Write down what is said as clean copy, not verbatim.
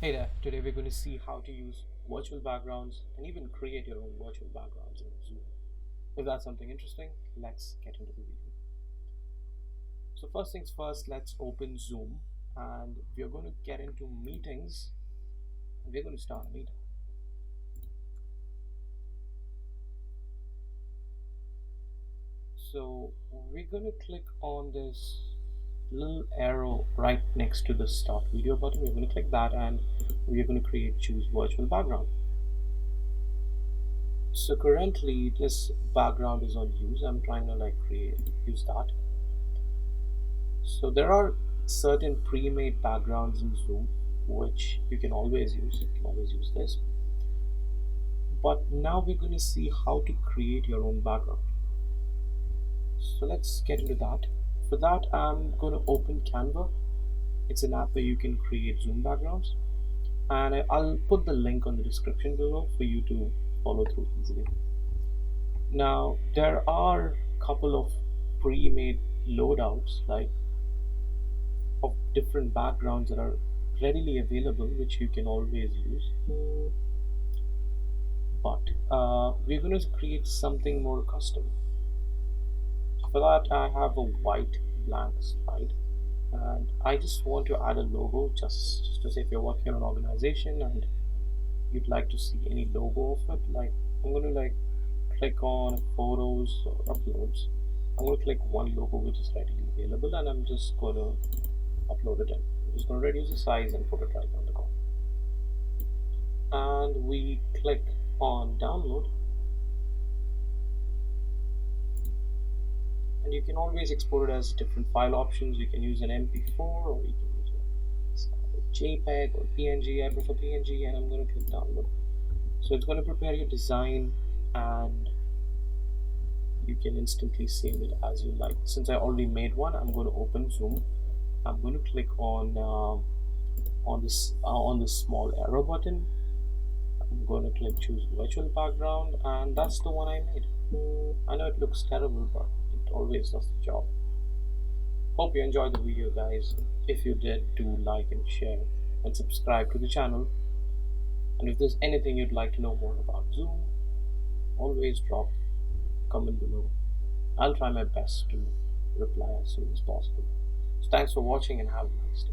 Hey there, today we're going to see how to use virtual backgrounds and even create your own virtual backgrounds in Zoom. If that's something interesting, let's get into the video. So first things first, let's open Zoom and we're going to get into meetings and we're going to start a meeting. So we're going to click on this little arrow right next to the start video button. We're going to click that and we're going to choose virtual background. So currently this background is on use. I'm trying to use that. So there are certain pre-made backgrounds in Zoom which you can always use. You can always use this. But now we're going to see how to create your own background. So let's get into that. For that, I'm going to open Canva. It's an app where you can create Zoom backgrounds. And I'll put the link on the description below for you to follow through easily. Now, there are a couple of pre-made loadouts of different backgrounds that are readily available, which you can always use. But we're going to create something more custom. For that, I have a white blank slide, and I just want to add a logo just to say if you're working in an organization and you'd like to see any logo of it. I'm going to click on photos or uploads. I'm going to click one logo which is readily available, and I'm just going to upload it in. I'm just going to reduce the size and put it right on the corner. And we click on download. And you can always export it as different file options. You can use an MP4 or you can use a JPEG or PNG. I prefer PNG, and I'm going to click download. So it's going to prepare your design and you can instantly save it as you like. Since I already made one, I'm going to open Zoom. I'm going to click on this small arrow button. I'm going to click choose virtual background, and that's the one I made. I know it looks terrible, but it always does the job. Hope you enjoyed the video, guys. If you did, do like and share and subscribe to the channel. And if there's anything you'd like to know more about Zoom, always drop a comment below. I'll try my best to reply as soon as possible. So thanks for watching and have a nice day.